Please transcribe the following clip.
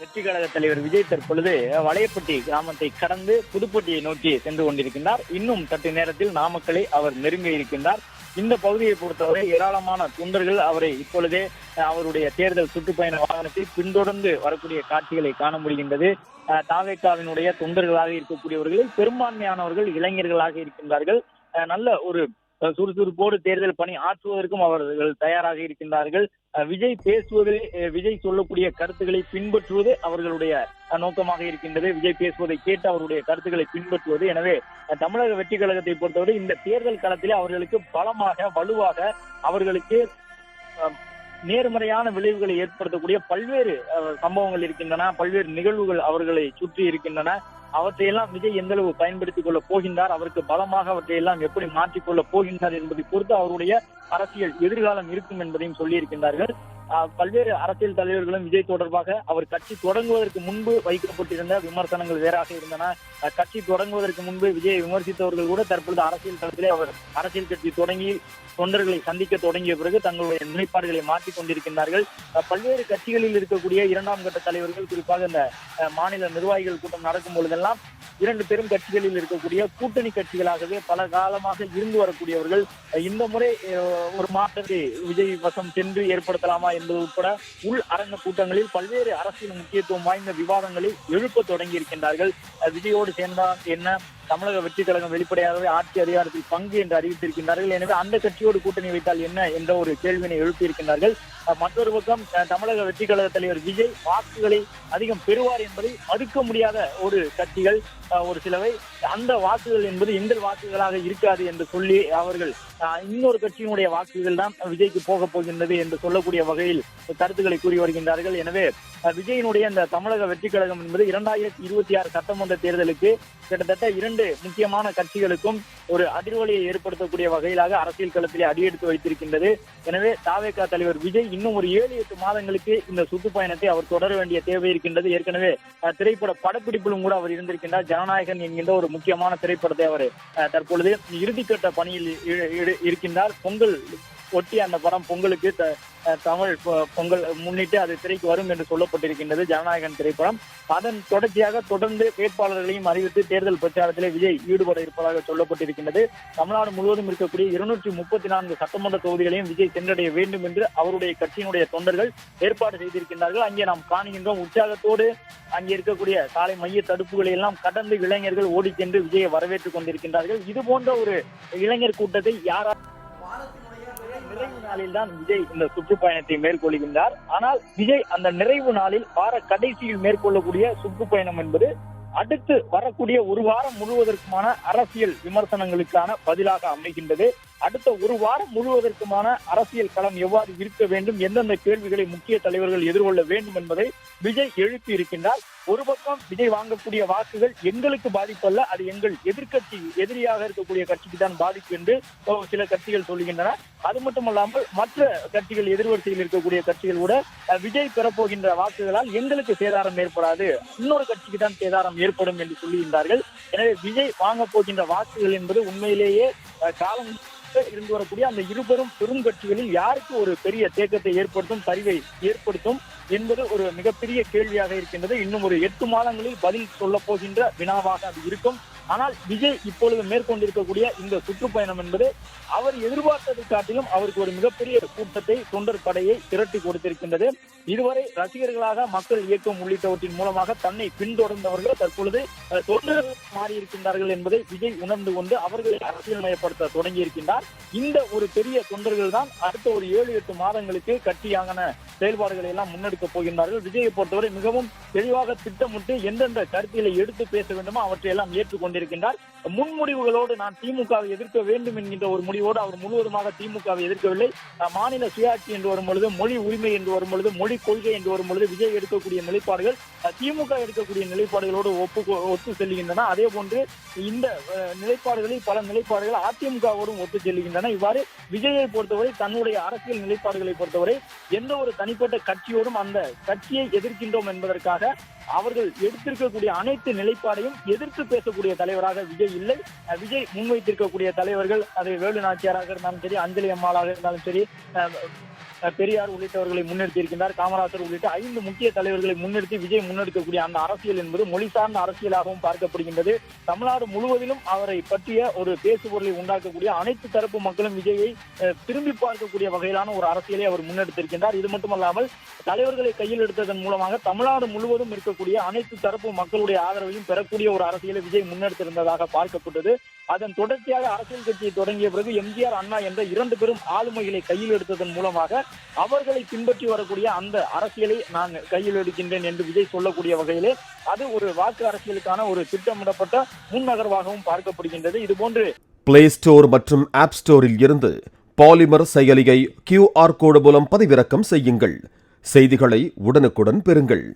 வெற்றி கழக தலைவர் விஜய் தற்பொழுது வளையப்பட்டி கிராமத்தை கடந்து புதுப்பட்டியை நோக்கி சென்று கொண்டிருக்கின்றார். இன்னும் சற்று நேரத்தில் நாமக்கலை அவர் நெருங்க இருக்கின்றார். இந்த பகுதியை பொறுத்தவரை ஏராளமான தொண்டர்கள் அவரை இப்பொழுதே அவருடைய தேர்தல் சுற்றுப்பயண வாகனத்தை பின்தொடர்ந்து வரக்கூடிய காட்சிகளை காண முடிகின்றது. தாவேகாவினுடைய தொண்டர்களாக இருக்கக்கூடியவர்களில் பெரும்பான்மையானவர்கள் இளைஞர்களாக இருக்கின்றார்கள். நல்ல ஒரு சுறுசுறுப்போடு தேர்தல் பணி ஆற்றுவதற்கும் அவர்கள் தயாராக இருக்கின்றார்கள். விஜய் சொல்லக்கூடிய கருத்துக்களை பின்பற்றுவது அவர்களுடைய நோக்கமாக இருக்கின்றது. விஜய் பேசுவதை கேட்டு அவருடைய கருத்துக்களை பின்பற்றுவது. எனவே தமிழக வெற்றி கழகத்தை பொறுத்தவரை இந்த தேர்தல் களத்திலே அவர்களுக்கு பலமாக வலுவாக அவர்களுக்கு நேர்மறையான விளைவுகளை ஏற்படுத்தக்கூடிய பல்வேறு சம்பவங்கள் இருக்கின்றன. பல்வேறு நிகழ்வுகள் அவர்களை சுற்றி இருக்கின்றன. அவற்றையெல்லாம் விஜய் எந்த அளவு பயன்படுத்திக் கொள்ள போகின்றார், அவருக்கு பலமாக அவற்றையெல்லாம் எப்படி மாற்றிக்கொள்ள போகின்றார் என்பதை பொறுத்து அவருடைய அரசியல் எதிர்காலம் இருக்கும் என்பதையும் சொல்லியிருக்கின்றார்கள். பல்வேறு அரசியல் தலைவர்களும் விஜய் தொடர்பாக அவர் கட்சி தொடங்குவதற்கு முன்பு வைக்கப்பட்டிருந்த விமர்சனங்கள் வேறாக இருந்தன. கட்சி தொடங்குவதற்கு முன்பு விஜயை விமர்சித்தவர்கள் கூட தற்பொழுது அரசியல் களத்திலே அவர் அரசியல் கட்சி தொடங்கி தொண்டர்களை சந்திக்க தொடங்கிய பிறகு தங்களுடைய நிலைப்பாடுகளை மாற்றிக் கொண்டிருக்கின்றார்கள். பல்வேறு கட்சிகளில் இருக்கக்கூடிய இரண்டாம் கட்ட தலைவர்கள், குறிப்பாக இந்த மாநில நிர்வாகிகள் கூட்டம் நடக்கும் பொழுதெல்லாம் இரண்டு பெரும் கட்சிகளில் இருக்கக்கூடிய கூட்டணி கட்சிகளாகவே பல காலமாக இருந்து வரக்கூடியவர்கள் இந்த முறை ஒரு மாற்றத்தை விஜய் வசம் சென்று ஏற்படுத்தலாமா என்பது உட்பட உள் அரங்க கூட்டங்களில் பல்வேறு அரசியல் முக்கியத்துவம் வாய்ந்த விவாதங்களை எழுப்ப தொடங்கி இருக்கின்றார்கள். விஜயோடு சேர்ந்தால் என்ன, தமிழக வெற்றி கழகம் வெளிப்படையாகவே ஆட்சி அதிகாரத்தில் பங்கு என்று அறிவித்திருக்கின்றார்கள். எனவே அந்த கட்சியோடு கூட்டணி வைத்தால் என்ன என்ற ஒரு கேள்வியினை எழுப்பியிருக்கின்றார்கள். மற்றொரு பக்கம் தமிழக வெற்றி கழக தலைவர் விஜய் வாக்குகளை அதிகம் பெறுவார் என்பதை மறுக்க முடியாத ஒரு கட்சிகள் ஒரு சிலவை அந்த வாக்குகள் என்பது எங்கள் வாக்குகளாக இருக்காது என்று சொல்லி அவர்கள் இன்னொரு கட்சியினுடைய வாக்குகள் தான் விஜய்க்கு போக போகின்றது என்று சொல்லக்கூடிய வகையில் கருத்துக்களை கூறி வருகின்றார்கள். எனவே விஜயினுடைய இந்த தமிழக வெற்றி கழகம் என்பது 2026 சட்டமன்ற தேர்தலுக்கு கிட்டத்தட்ட இரண்டு முக்கியமான கட்சிகளுக்கும் ஒரு அதிர்வலியை ஏற்படுத்தக்கூடிய வகையிலாக அரசியல் களத்திலே அடியெடுத்து வைத்திருக்கின்றது. எனவே தாவேகா தலைவர் விஜய் இன்னும் ஒரு 7-8 மாதங்களுக்கு இந்த சுற்றுப்பயணத்தை அவர் தொடர வேண்டிய தேவை இருக்கின்றது. ஏற்கனவே திரைப்பட படப்பிடிப்பிலும் கூட அவர் இருந்திருக்கின்றார். ஜனநாயகன் என்கின்ற ஒரு முக்கியமான திரைப்படத்தை அவர் தற்பொழுது இறுதிக்கட்ட பணியில் இருக்கின்றார். பொங்கல் ஒட்டி அந்த படம் பொங்கலுக்கு தமிழ் பொங்கல் முன்னிட்டு அது திரைக்கு வரும் என்று சொல்லப்பட்டிருக்கின்றது ஜனநாயகன் திரைப்படம். அதன் தொடர்ச்சியாக தொடர்ந்து வேட்பாளர்களையும் அறிவித்து தேர்தல் பிரச்சாரத்திலே விஜய் ஈடுபட இருப்பதாக சொல்லப்பட்டிருக்கின்றது. தமிழ்நாடு முழுவதும் இருக்கக்கூடிய 234 சட்டமன்ற தொகுதிகளையும் விஜய் சென்றடைய வேண்டும் என்று அவருடைய கட்சியினுடைய தொண்டர்கள் ஏற்பாடு செய்திருக்கின்றார்கள். அங்கே நாம் காணுகின்றோம் உற்சாகத்தோடு அங்கே இருக்கக்கூடிய சாலை மைய தடுப்புகளை எல்லாம் கடந்து இளைஞர்கள் ஓடி சென்று விஜயை வரவேற்றுக் கொண்டிருக்கின்றார்கள். இது போன்ற ஒரு இளைஞர் கூட்டத்தை நிறைவு நாளில் தான் விஜய் இந்த சுற்றுப்பயணத்தை மேற்கொள்கின்றார். ஆனால் விஜய் அந்த நிறைவு நாளில் வார கடைசியில் மேற்கொள்ளக்கூடிய சுற்றுப்பயணம் என்பது அடுத்து வரக்கூடிய ஒரு வாரம் முழுவதற்குமான அரசியல் விமர்சனங்களுக்கான பதிலாக அமைகின்றது. அடுத்த ஒரு வாரம் முழுவதற்குமான அரசியல் களம் எவ்வாறு இருக்க வேண்டும், எந்தெந்த கேள்விகளை முக்கிய தலைவர்கள் எதிர்கொள்ள வேண்டும் என்பதை விஜய் எழுப்பி இருக்கின்றார். ஒரு பக்கம் விஜய் வாங்கக்கூடிய வாக்குகள் எங்களுக்கு பாதிப்பல்ல, அது எங்கள் எதிரியாக இருக்கக்கூடிய கட்சிக்கு தான் பாதிப்பு என்று சில கட்சிகள் சொல்லுகின்றன. அது மட்டுமல்லாமல் மற்ற கட்சிகள் எதிர்வரிசையில் இருக்கக்கூடிய கட்சிகள் கூட விஜய் பெறப்போகின்ற வாக்குகளால் எங்களுக்கு சேதாரம் ஏற்படாது, இன்னொரு கட்சிக்கு தான் சேதாரம் ஏற்படும் என்று சொல்லுகின்றார்கள். எனவே விஜய் வாங்க போகின்ற வாக்குகள் என்பது உண்மையிலேயே காலம் இருந்து வரக்கூடிய அந்த இருபெரும் பெரும் கட்சிகளில் யாருக்கு ஒரு பெரிய தேக்கத்தை ஏற்படுத்தும், சரிவை ஏற்படுத்தும் என்பது ஒரு மிகப்பெரிய கேள்வியாக இருக்கின்றது. இன்னும் ஒரு 8 மாதங்களில் பதில் சொல்ல போகின்ற வினாவாக அது இருக்கும். ஆனால் விஜய் இப்பொழுது மேற்கொண்டிருக்கக்கூடிய இந்த சுற்றுப்பயணம் என்பது அவர் எதிர்பார்த்ததை காட்டிலும் அவருக்கு ஒரு மிகப்பெரிய கூட்டத்தை, தொண்டர் படையை திரட்டி கொடுத்திருக்கின்றது. இதுவரை ரசிகர்களாக மக்கள் இயக்கம் உள்ளிட்டவற்றின் மூலமாக தன்னை பின்தொடர்ந்தவர்கள் தற்பொழுது தொண்டர்கள் மாறியிருக்கின்றார்கள் என்பதை விஜய் உணர்ந்து கொண்டு அவர்களை அரசியல்மயப்படுத்த தொடங்கி இருக்கின்றார். இந்த ஒரு பெரிய தொண்டர்கள் தான் அடுத்த ஒரு 7-8 மாதங்களுக்கு கட்சியான செயல்பாடுகளை எல்லாம் முன்னெடுக்க போகின்றார்கள். விஜயை பொறுத்தவரை மிகவும் தெளிவாக திட்டமிட்டு எந்தெந்த கருத்தியலை எடுத்து பேச வேண்டுமோ அவற்றை எல்லாம் ஏற்றுக்கொண்டிருக்கின்றார். முன்முடிவுகளோடு நான் திமுகவை எதிர்க்க வேண்டும் என்கின்ற ஒரு முடிவோடு அவர் முழுவதுமாக திமுகவை எதிர்க்கவில்லை. மாநில சுயாட்சி என்று வரும் பொழுது, மொழி உரிமை என்று வரும் பொழுது, மொழி கொள்கை என்று வரும் பொழுது விஜய் எடுக்கக்கூடிய நிலைப்பாடுகள் திமுக எடுக்கக்கூடிய நிலைப்பாடுகளோடு ஒத்து செல்கின்றன. அதே போன்று இந்த நிலைப்பாடுகளில் பல நிலைப்பாடுகள் அதிமுகவோடும் ஒத்து செல்கின்றன. இவ்வாறு விஜயை பொறுத்தவரை தன்னுடைய அரசியல் நிலைப்பாடுகளை பொறுத்தவரை எந்த ஒரு தனிப்பட்ட கட்சியோடும் அந்த கட்சியை எதிர்க்கின்றோம் என்பதற்காக அவர்கள் எடுத்திருக்கக்கூடிய அனைத்து நிலைப்பாடையும் எதிர்த்து பேசக்கூடிய தலைவராக விஜய் இல்லை. விஜய் முன்வைத்திருக்கக்கூடிய தலைவர்கள் அது வேலு நாச்சியாராக இருந்தாலும் சரி, அஞ்சலி அம்மாளாக இருந்தாலும் சரி, பெரியார் உள்ளிட்டவர்களை முன்னிறுத்தி இருக்கின்றார். காமராஜர் உள்ளிட்ட 5 முக்கிய தலைவர்களை முன்னிறுத்தி விஜய் முன்னெடுக்கக்கூடிய அந்த அரசியல் என்பது மொழி சார்ந்த அரசியலாகவும் பார்க்கப்படுகின்றது. தமிழ்நாடு முழுவதிலும் அவரை பற்றிய ஒரு பேசுபொருளை உண்டாக்கக்கூடிய அனைத்து தரப்பு மக்களும் விஜயை திரும்பி பார்க்கக்கூடிய வகையிலான ஒரு அரசியலை அவர் முன்னெடுத்திருக்கின்றார். இது மட்டுமல்லாமல் தலைவர்களை கையில் எடுத்ததன் மூலமாக தமிழ்நாடு முழுவதும் இருக்கக்கூடிய அனைத்து தரப்பு மக்களுடைய ஆதரவையும் பெறக்கூடிய ஒரு அரசியலை விஜய் முன்னெடுத்திருந்ததாக பார்க்கப்பட்டது. அதன் தொடர்ச்சியாக அரசியல் கட்சியை தொடங்கிய பிறகு எம்ஜிஆர், அண்ணா என்ற 2 பெரும் ஆளுமைகளை கையில் எடுத்ததன் மூலமாக அவர்களை பின்பற்றி வரக்கூடிய அந்த அரசியலை நான் கையில் எடுக்கின்றேன் என்று விஜய் சொல்லக்கூடிய வகையிலே அது ஒரு வாக்கு அரசியலுக்கான ஒரு திட்டமிடப்பட்ட முன்னகர்வாகவும் பார்க்கப்படுகின்றது. இதுபோன்று பிளே ஸ்டோர் மற்றும் ஆப் ஸ்டோரில் இருந்து பாலிமர் செயலியை QR கோடு மூலம் பதிவிறக்கம் செய்யுங்கள். செய்திகளை உடனுக்குடன் பெறுங்கள்.